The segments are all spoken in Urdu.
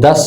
10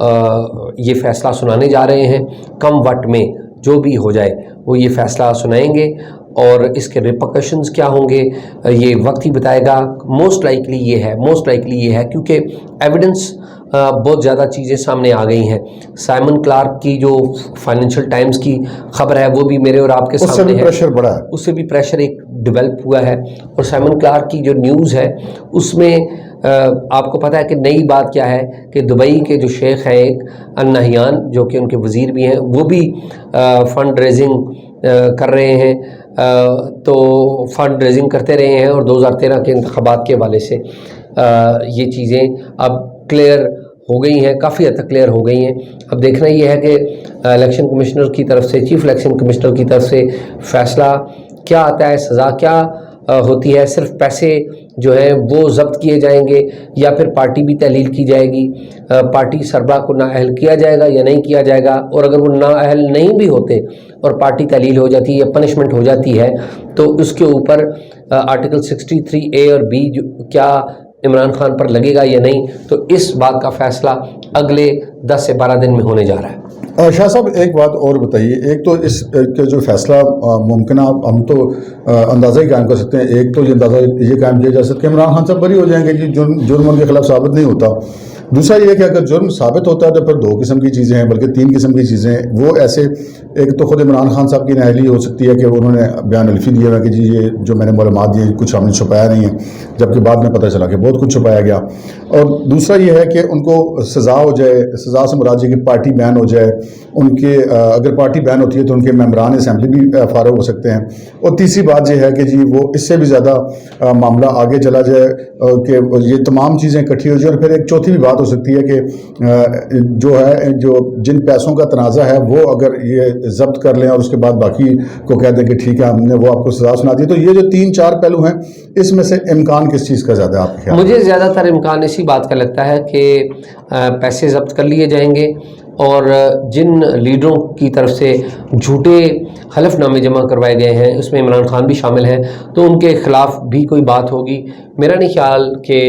یہ فیصلہ سنانے جا رہے ہیں. کم وقت میں جو بھی ہو جائے وہ یہ فیصلہ سنائیں گے اور اس کے ریپرکشنز کیا ہوں گے یہ وقت ہی بتائے گا. موسٹ لائکلی یہ ہے کیونکہ ایویڈنس بہت زیادہ چیزیں سامنے آ گئی ہیں. سائمن کلارک کی جو فائنینشیل ٹائمز کی خبر ہے وہ بھی میرے اور آپ کے سامنے ہے. پریشر بڑا ہے, اس سے بھی پریشر ایک ڈیولپ ہوا ہے. اور سائمن کلارک کی جو نیوز ہے اس میں آپ کو پتہ ہے کہ نئی بات کیا ہے کہ دبئی کے جو شیخ ہیں ایک النہیان جو کہ ان کے وزیر بھی ہیں وہ بھی فنڈ ریزنگ کر رہے ہیں. تو فنڈ ریزنگ کرتے رہے ہیں اور 2013 کے انتخابات کے حوالے سے یہ چیزیں اب کلیئر ہو گئی ہیں, کافی حد تک کلیئر ہو گئی ہیں. اب دیکھنا یہ ہے کہ الیکشن کمشنر کی طرف سے, چیف الیکشن کمشنر کی طرف سے فیصلہ کیا آتا ہے, سزا کیا ہوتی ہے. صرف پیسے جو ہیں وہ ضبط کیے جائیں گے یا پھر پارٹی بھی تحلیل کی جائے گی, پارٹی سربراہ کو نااہل کیا جائے گا یا نہیں کیا جائے گا. اور اگر وہ نااہل نہیں بھی ہوتے اور پارٹی تحلیل ہو جاتی ہے یا پنشمنٹ ہو جاتی ہے تو اس کے اوپر آرٹیکل 63A اور B کیا عمران خان پر لگے گا یا نہیں, تو اس بات کا فیصلہ اگلے 10 سے 12 دن میں ہونے جا رہا ہے. شاہ صاحب ایک بات اور بتائیے, ایک تو اس کے جو فیصلہ ممکنہ ہم تو اندازہ ہی قائم کر سکتے ہیں. ایک تو یہ اندازہ یہ قائم کیا جا سکتا ہے کہ عمران خان صاحب بری ہو جائیں گے, جرم ان کے خلاف ثابت نہیں ہوتا. دوسرا یہ کہ اگر جرم ثابت ہوتا ہے تو پھر 2 قسم کی چیزیں ہیں, بلکہ 3 قسم کی چیزیں ہیں. وہ ایسے ایک تو خود عمران خان صاحب کی نااہلی ہو سکتی ہے کہ انہوں نے بیان الفی دیا ہے کہ جی یہ جو میں نے معلومات دی کچھ ہم نے چھپایا نہیں ہے, جبکہ بعد میں پتہ چلا کہ بہت کچھ چھپایا گیا. اور دوسرا یہ ہے کہ ان کو سزا ہو جائے, سزا سے مراد یہ کہ پارٹی بین ہو جائے, ان کے اگر پارٹی بین ہوتی ہے تو ان کے ممبران اسمبلی بھی فارغ ہو سکتے ہیں. اور تیسری بات یہ ہے کہ جی وہ اس سے بھی زیادہ معاملہ آگے چلا جائے کہ یہ تمام چیزیں اکٹھی ہو جائیں. اور پھر ایک چوتھی بھی بات ہو سکتی ہے کہ جو جن پیسوں کا تنازع ہے وہ اگر یہ ضبط کر لیں اور اس کے بعد باقی کو کہہ دیں کہ ٹھیک ہے ہم نے وہ آپ کو سزا سنا دی. تو یہ جو 3-4 پہلو ہیں اس میں سے امکان کس چیز کا زیادہ ہے آپ کے خیال؟ مجھے زیادہ تر امکان اسی بات کا لگتا ہے کہ پیسے ضبط کر لیے جائیں گے اور جن لیڈروں کی طرف سے جھوٹے حلف نامے جمع کروائے گئے ہیں اس میں عمران خان بھی شامل ہیں تو ان کے خلاف بھی کوئی بات ہوگی. میرا نہیں خیال کہ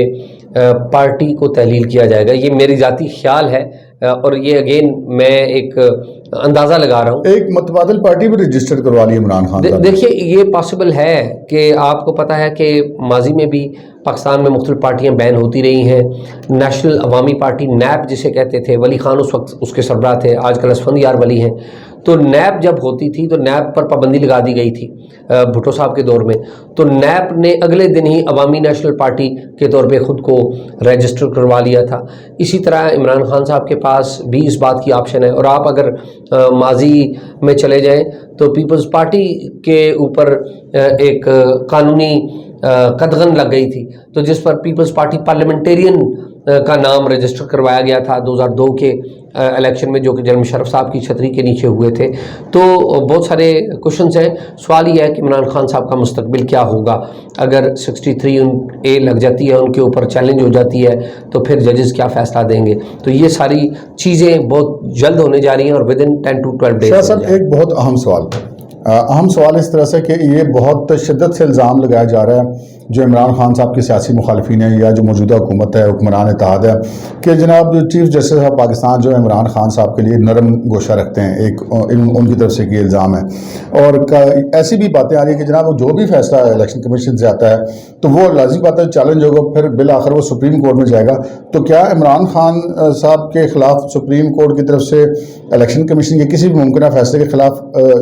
پارٹی کو تحلیل کیا جائے گا, یہ میری ذاتی خیال ہے اور یہ اگین میں ایک اندازہ لگا رہا ہوں. ایک متبادل پارٹی بھی رجسٹر کروا لی عمران خان. دیکھیے یہ پاسبل ہے کہ آپ کو پتہ ہے کہ ماضی میں بھی پاکستان میں مختلف پارٹیاں بین ہوتی رہی ہیں. نیشنل عوامی پارٹی نیب جسے کہتے تھے, ولی خان اس وقت اس کے سربراہ تھے, آج کل اسفندیار ولی ہیں. تو نیب جب ہوتی تھی تو نیب پر پابندی لگا دی گئی تھی بھٹو صاحب کے دور میں. تو نیب نے اگلے دن ہی عوامی نیشنل پارٹی کے طور پہ خود کو رجسٹر کروا لیا تھا. اسی طرح عمران خان صاحب کے پاس بھی اس بات کی آپشن ہے. اور آپ اگر ماضی میں چلے جائیں تو پیپلز پارٹی کے اوپر ایک قانونی قدغن لگ گئی تھی تو جس پر پیپلز پارٹی پارلیمنٹیرین کا نام رجسٹر کروایا گیا تھا 2002 کے الیکشن میں, جو کہ جنرل مشرف صاحب کی چھتری کے نیچے ہوئے تھے. تو بہت سارے کوشچنز ہیں. سوال یہ ہے کہ عمران خان صاحب کا مستقبل کیا ہوگا اگر 63A لگ جاتی ہے, ان کے اوپر چیلنج ہو جاتی ہے تو پھر ججز کیا فیصلہ دیں گے. تو یہ ساری چیزیں بہت جلد ہونے جا رہی ہیں اور ودن 10 to 12 ڈیز. شاہ صاحب ایک بہت اہم سوال اس طرح سے کہ یہ بہت شدت سے الزام لگایا جا رہا ہے جو عمران خان صاحب کے سیاسی مخالفین ہیں یا جو موجودہ حکومت ہے, حکمران اتحاد ہے, کہ جناب جو چیف جسٹس آف پاکستان جو عمران خان صاحب کے لیے نرم گوشہ رکھتے ہیں, ایک ان کی طرف سے یہ الزام ہے. اور ایسی بھی باتیں آ رہی ہیں کہ جناب جو بھی فیصلہ الیکشن کمیشن سے آتا ہے تو وہ لازمی بات ہے چیلنج ہوگا, پھر بالآخر وہ سپریم کورٹ میں جائے گا. تو کیا عمران خان صاحب کے خلاف سپریم کورٹ کی طرف سے الیکشن کمیشن کے کسی بھی ممکنہ فیصلے کے خلاف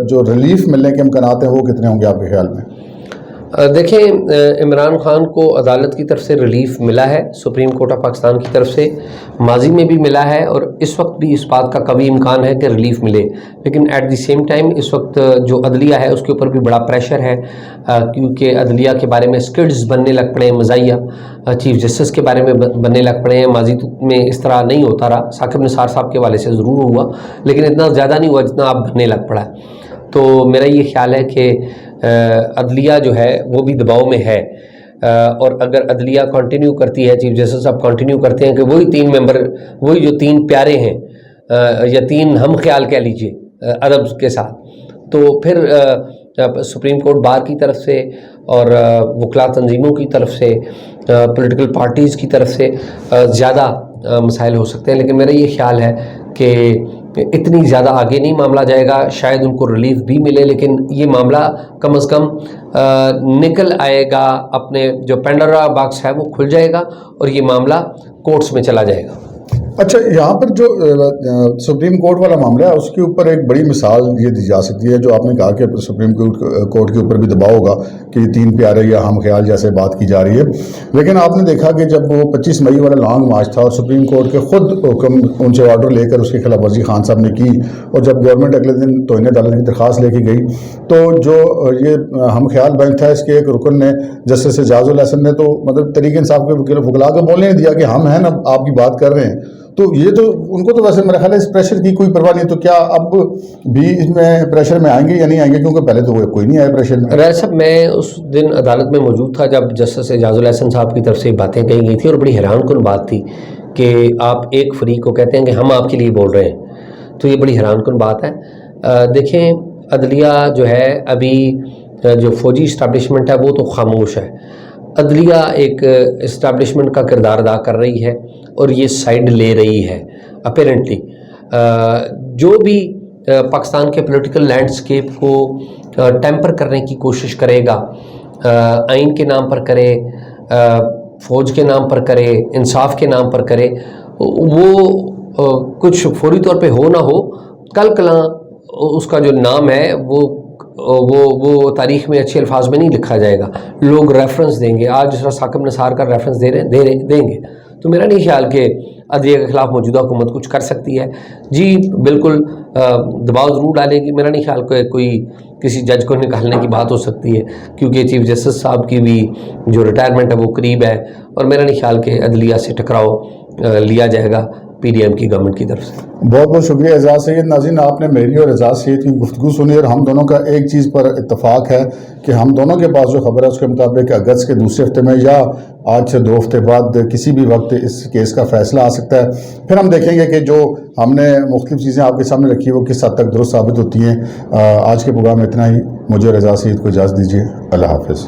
جو ریلیف ملنے کے امکانات ہیں وہ کتنے ہوں گے آپ کے خیال میں؟ دیکھیں عمران خان کو عدالت کی طرف سے ریلیف ملا ہے, سپریم کورٹ آف پاکستان کی طرف سے ماضی میں بھی ملا ہے اور اس وقت بھی اس بات کا قوی امکان ہے کہ ریلیف ملے. لیکن ایٹ دی سیم ٹائم اس وقت جو عدلیہ ہے اس کے اوپر بھی بڑا پریشر ہے کیونکہ عدلیہ کے بارے میں اسکڈز بننے لگ پڑے ہیں, مزاحیہ چیف جسٹس کے بارے میں بننے لگ پڑے ہیں. ماضی میں اس طرح نہیں ہوتا رہا, ثاقب نثار صاحب کے والے سے ضرور ہوا لیکن اتنا زیادہ نہیں ہوا جتنا اب بننے لگ پڑا ہے. تو میرا یہ خیال ہے کہ عدلیہ جو ہے وہ بھی دباؤ میں ہے اور اگر عدلیہ کنٹینیو کرتی ہے, چیف جسٹس صاحب کنٹینیو کرتے ہیں کہ وہی 3 ممبر, وہی جو 3 پیارے ہیں یا 3 ہم خیال کہہ لیجئے عرب کے ساتھ, تو پھر سپریم کورٹ بار کی طرف سے اور وکلا تنظیموں کی طرف سے, پولیٹیکل پارٹیز کی طرف سے زیادہ مسائل ہو سکتے ہیں، لیکن میرا یہ خیال ہے کہ اتنی زیادہ آگے نہیں معاملہ جائے گا، شاید ان کو ریلیف بھی ملے، لیکن یہ معاملہ کم از کم نکل آئے گا، اپنے جو پینڈورا باکس ہے وہ کھل جائے گا اور یہ معاملہ کورٹس میں چلا جائے گا۔ اچھا، یہاں پر جو سپریم کورٹ والا معاملہ ہے اس کے اوپر ایک بڑی مثال یہ دی جا سکتی ہے، جو آپ نے کہا کہ سپریم کورٹ کے اوپر بھی دباؤ ہوگا کہ یہ 3 پیارے یا ہم خیال جیسے بات کی جا رہی ہے، لیکن آپ نے دیکھا کہ جب وہ 25 مئی والا لانگ مارچ تھا اور سپریم کورٹ کے خود حکم ان سے آرڈر لے کر اس کی خلاف ورزی خان صاحب نے کی، اور جب گورنمنٹ اگلے دن توہین عدالت کی درخواست لے کے گئی، تو جو یہ ہم خیال بینچ تھا اس کے ایک رکن نے، جسٹس اعجاز الحسن نے، تو مطلب تحریک انصاف کے وکلاء کو بولنے نہیں دیا کہ ہم ہیں نا آپ کی بات کر رہے ہیں۔ تو یہ تو ان کو تو ویسے میرا خیال ہے اس پریشر کی کوئی پرواہ نہیں، تو کیا اب بھی اس میں پریشر میں آئیں گے یا نہیں آئیں گے؟ کیونکہ پہلے تو کوئی نہیں آیا پریشر میں۔ رائے صاحب، میں اس دن عدالت میں موجود تھا جب جسٹس اعجاز الحسن صاحب کی طرف سے باتیں کہی گئی تھیں، اور بڑی حیران کن بات تھی کہ آپ ایک فریق کو کہتے ہیں کہ ہم آپ کے لیے بول رہے ہیں، تو یہ بڑی حیران کن بات ہے۔ دیکھیں، عدلیہ جو ہے ابھی جو فوجی اسٹیبلشمنٹ ہے وہ تو خاموش ہے، عدلیہ ایک اسٹیبلشمنٹ کا کردار ادا کر رہی ہے اور یہ سائیڈ لے رہی ہے اپیرنٹلی۔ جو بھی پاکستان کے پولیٹیکل لینڈسکیپ کو ٹیمپر کرنے کی کوشش کرے گا، آئین کے نام پر کرے، فوج کے نام پر کرے، انصاف کے نام پر کرے، وہ کچھ فوری طور پہ ہو نہ ہو، کل کلاں اس کا جو نام ہے وہ تاریخ میں اچھے الفاظ میں نہیں لکھا جائے گا، لوگ ریفرنس دیں گے۔ آج جس طرح ثاقب نثار کا ریفرنس دیں گے، تو میرا نہیں خیال کہ عدلیہ کے خلاف موجودہ حکومت کچھ کر سکتی ہے۔ جی بالکل دباؤ ضرور ڈالے گی، میرا نہیں خیال کہ کوئی کسی جج کو نکالنے کی بات ہو سکتی ہے، کیونکہ چیف جسٹس صاحب کی بھی جو ریٹائرمنٹ ہے وہ قریب ہے، اور میرا نہیں خیال کہ عدلیہ سے ٹکراؤ لیا جائے گا پی ڈی ایم کی گورنمنٹ کی طرف سے۔ بہت بہت شکریہ اعجاز سید۔ ناظرین، آپ نے میری اور اعجاز سید کی گفتگو سنی، اور ہم دونوں کا ایک چیز پر اتفاق ہے کہ ہم دونوں کے پاس جو خبر ہے اس کے مطابق اگست کے دوسرے ہفتے میں یا آج سے 2 ہفتے بعد کسی بھی وقت اس کیس کا فیصلہ آ سکتا ہے۔ پھر ہم دیکھیں گے کہ جو ہم نے مختلف چیزیں آپ کے سامنے رکھی وہ کس حد تک درست ثابت ہوتی ہیں۔ آج کے پروگرام میں اتنا ہی، مجھے اور اعجاز سید کو اجازت دیجیے، اللہ حافظ۔